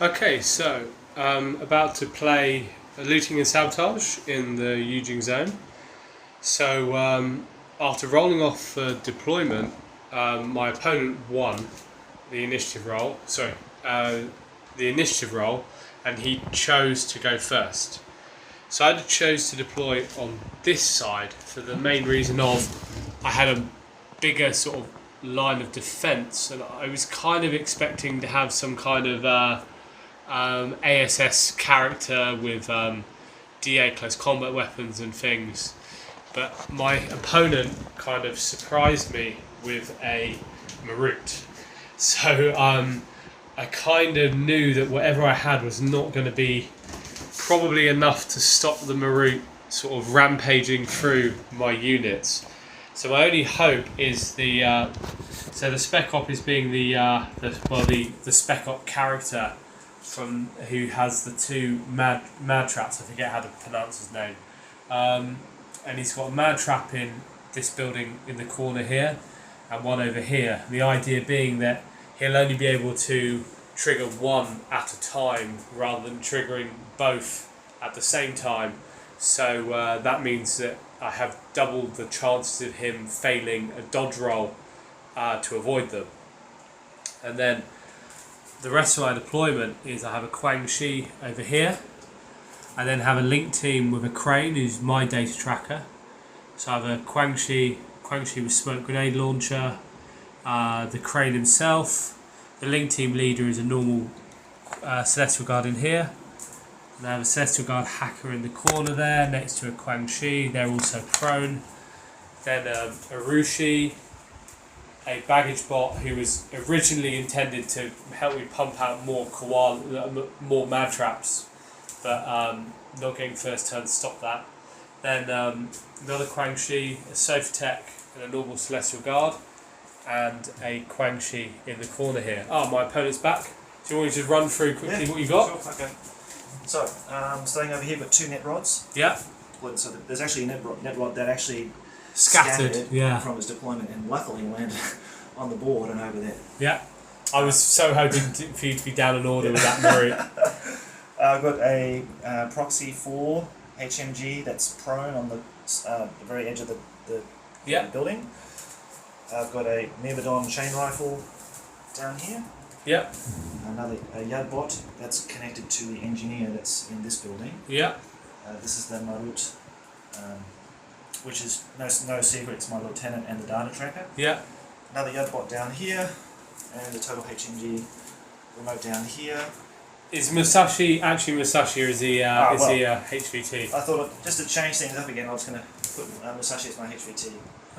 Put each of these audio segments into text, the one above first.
Okay, so about to play looting and sabotage in the Yu-Jing zone. So after rolling off for deployment, my opponent won the initiative roll. The initiative roll, and he chose to go first. So I chose to deploy on this side for the main reason of I had a bigger sort of line of defence, and I was kind of expecting to have some kind of ASS character with DA close combat weapons and things, but my opponent kind of surprised me with a Marut. So I kind of knew that whatever I had was not going to be probably enough to stop the Marut sort of rampaging through my units. So my only hope is the Spec Op is being the Spec Op character from who has the two mad traps. I forget how to pronounce his name, and he's got a mad trap in this building in the corner here, and one over here. The idea being that he'll only be able to trigger one at a time rather than triggering both at the same time. So that means that I have doubled the chances of him failing a dodge roll to avoid them. And then the rest of my deployment is I have a Quang Shi over here. I then have a link team with a Crane who's my data tracker. So I have a Quang Shi with smoke grenade launcher, the Crane himself. The link team leader is a normal Celestial Guard in here. And I have a Celestial Guard hacker in the corner there next to a Quang Shi. They're also prone. Then a Rushi, a baggage bot who was originally intended to help me pump out more mad traps, but not getting first turn to stop that. Then another Quang Shi, a Sophtech, and a normal Celestial Guard, and a Quang Shi in the corner here. Oh, my opponent's back. Do you want me to just run through quickly what you got? Sure, okay. So, starting over here, we've got two net rods. Yeah. So there's actually a net rod that actually Scattered from his deployment and luckily landed on the board and over there. Yeah. I was so hoping for you to be down in order with that Marut. I've got a Proxy 4 HMG that's prone on the very edge of the building. I've got a Megadon chain rifle down here. Yep. Another Yad bot that's connected to the engineer that's in this building. Yeah. This is the Marut, which is no secret, it's my lieutenant and the data tracker. Yeah. Another Yad bot down here, and the total HMG remote down here. Is Musashi actually Musashi, or is he HVT? I thought just to change things up again, I was going to put Musashi as my HVT.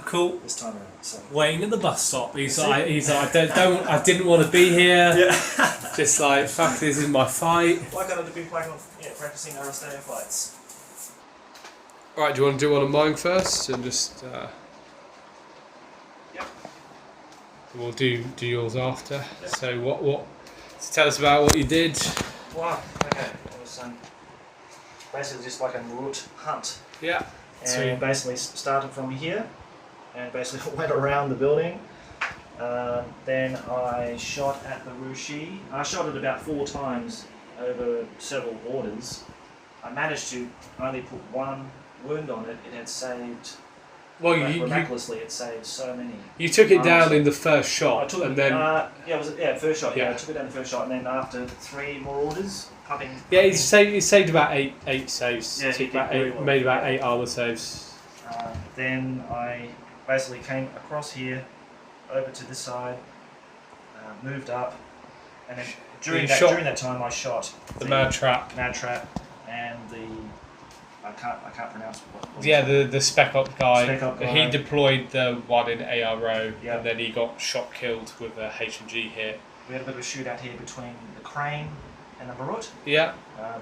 Cool. This time around. So. Waiting at the bus stop. He's like, I didn't want to be here. Yeah. Just like, fuck, this is my fight. Why can't I have been practicing Aristeo fights? Alright, do you want to do one of mine first? And just... Yep. We'll do yours after. Yep. So what... So tell us about what you did. Wow, okay. It was basically just like a route hunt. Yeah. And basically started from here and basically went around the building. Then I shot at the Rushi. I shot it about 4 times over several orders. I managed to only put 1 wound on it. It had saved, miraculously it saved so many. You took it down in the first shot. I took and it, then first shot. Yeah. I took it down the first shot, and then after 3 more orders, yeah, he saved about eight saves. Yeah, Made about 8 armor saves. Then I basically came across here, over to this side, moved up, and then during that time I shot the mad trap, and the I can't pronounce what. The Spec Op guy. Spec Op guy. He deployed the one in ARO, Yep. and then he got shot killed with a HMG hit. We had a bit of a shootout here between the Crane and the Marut. Yeah.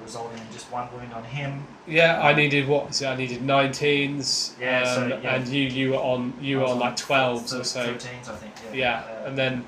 Resulting in just 1 wound on him. Yeah, I needed 19s. Yeah, And you were on like 12s or so. 13s, I think. Yeah, and then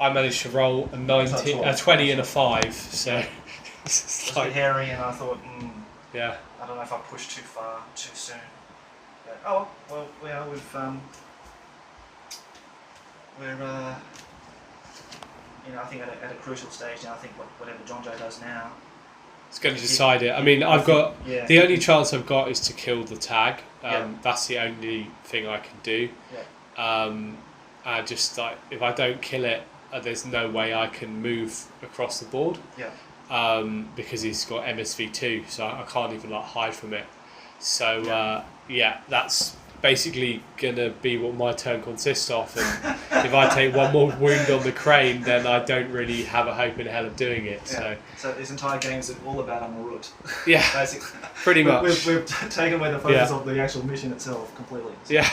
I managed to roll a 20 and a 5. So it's like a bit hairy, and I thought, yeah. I don't know if I pushed too far too soon. But, we're I think at a crucial stage now, I think whatever John Joe does now, it's going to decide it. I mean, the only chance I've got is to kill the tag. That's the only thing I can do. I just like, if I don't kill it, there's no way I can move across the board. Because he's got MSV2, so I can't even like hide from it. So that's basically gonna be what my turn consists of. And if I take one more wound on the crane, then I don't really have a hope in hell of doing it. So this entire game is all about a Marut. Yeah, basically. Pretty much. We've taken away the focus of the actual mission itself completely. So. Yeah.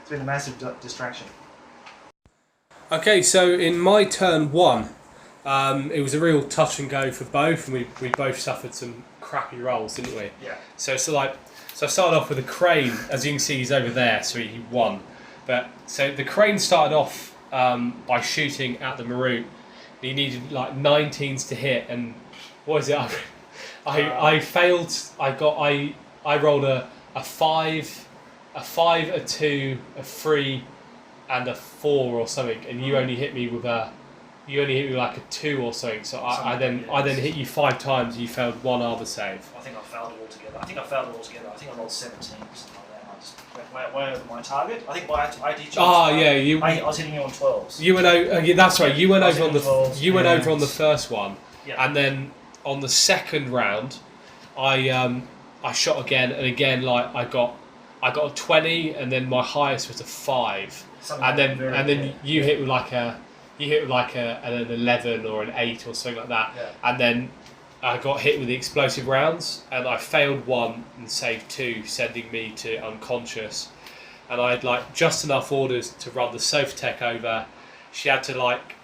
It's been a massive distraction. Okay, so in my turn 1, it was a real touch and go for both, and we both suffered some crappy rolls, didn't we? Yeah. So I started off with a crane. As you can see, he's over there, so he won. But so the crane started off by shooting at the Marut. He needed like 19s to hit, and what is it? I failed. I rolled a 5, a 2, a 3, and a 4 or something, and you only hit me with like a 2 or something. So I then hit you 5 times. You failed 1 arbor save. I think I failed it altogether. I think I rolled 17 or something like that. I just went way over my target. I think I did. I was hitting you on 12s. You went over. That's right. You went over on the 12s, you went over on the first one, and then on the second round, I shot again, and again like I got a 20, and then my highest was a 5, and then you hit with like an 11 or an 8 or something like that, and then I got hit with the explosive rounds, and I failed 1 and saved 2, sending me to unconscious. And I had like just enough orders to run the Softech over. She had to like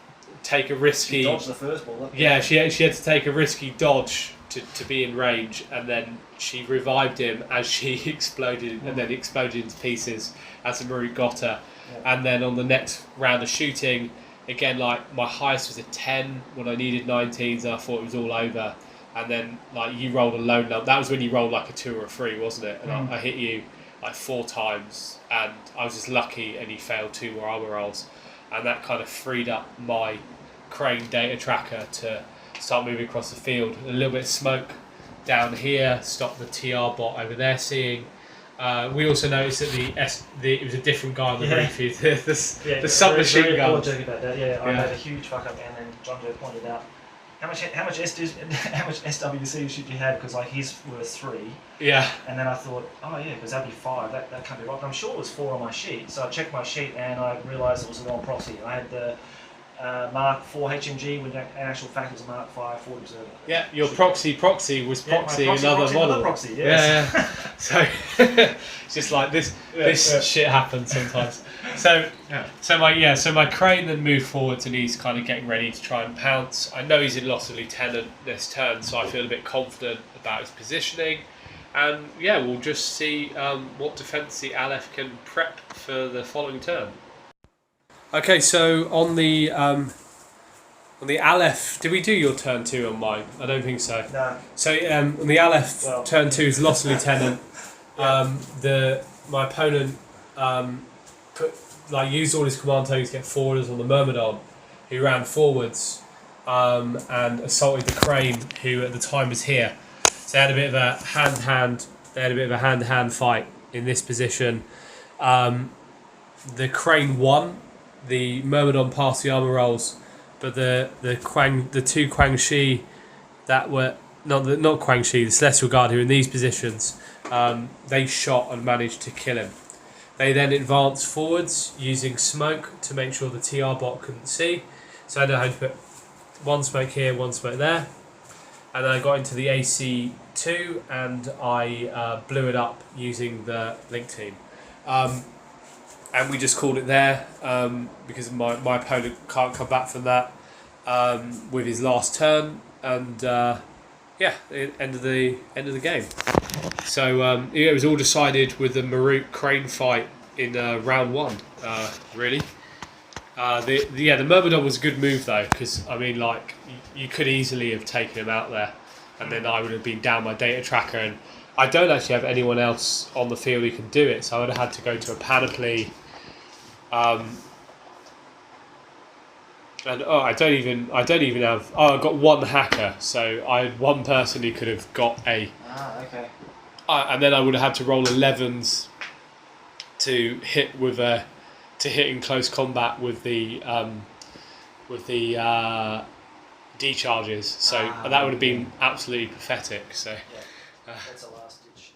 take a risky. She dodged the first ball. Yeah, she had to take a risky dodge to be in range, and then she revived him as she exploded, and then exploded into pieces as the Marut got her. And then on the next round of shooting, again, like my highest was a 10 when I needed 19s, and I thought it was all over. And then like you rolled a low number. That was when you rolled like a 2 or a 3, wasn't it? And I hit you like 4 times, and I was just lucky, and you failed 2 more armor rolls, and that kind of freed up my crane data tracker to start moving across the field. A little bit of smoke down here, stop the TR bot over there seeing. We also noticed that it was a different guy on the roof. The submachine gun. About that. I made a huge fuck up, and then John Joe pointed out how much SWC should you have, because like his were 3. Yeah. And then I thought, because that'd be 5. That can't be right. But I'm sure it was 4 on my sheet. So I checked my sheet, and I realised it was the wrong proxy. I had the Mark 4 HMG, when in actual fact it was a Mark 5 40 Observer. Yeah, your proxy was proxy another model. Another proxy, yes. Yeah. So it's just like this shit happens sometimes. So my crane then moved forwards, and he's kind of getting ready to try and pounce. I know he's in loss of lieutenant this turn, so I feel a bit confident about his positioning. And we'll just see what defence the Aleph can prep for the following turn. Okay, so on the Aleph, did we do your turn 2 on mine? I don't think so. No. So on the Aleph, turn 2 is lost lieutenant. My opponent used all his command tokens to get forwarders on the Myrmidon, who ran forwards and assaulted the crane, who at the time was here. So they had a bit of a hand-to-hand fight in this position. The crane won. The Myrmidon passed the armor rolls, but the 2 Quang Shi that were not Quang Shi, the Celestial Guard, who were in these positions, they shot and managed to kill him. They then advanced forwards using smoke to make sure the TR bot couldn't see. So I know how to put 1 smoke here, 1 smoke there, and then I got into the AC2 and I blew it up using the link team. And we just called it there because my opponent can't come back from that with his last turn, and end of the game. So it was all decided with the Marut crane fight in round 1. Really, the Myrmidon was a good move though, because I mean, like you could easily have taken him out there, and then I would have been down my data tracker, and I don't actually have anyone else on the field who can do it, so I would have had to go to a panoply. And I don't even have. Oh, I got one hacker, so I had one person who could have got a. Ah, okay. And then I would have had to roll 11s to hit in close combat with the decharges. So that would have been absolutely pathetic. So Yeah, that's a last ditch.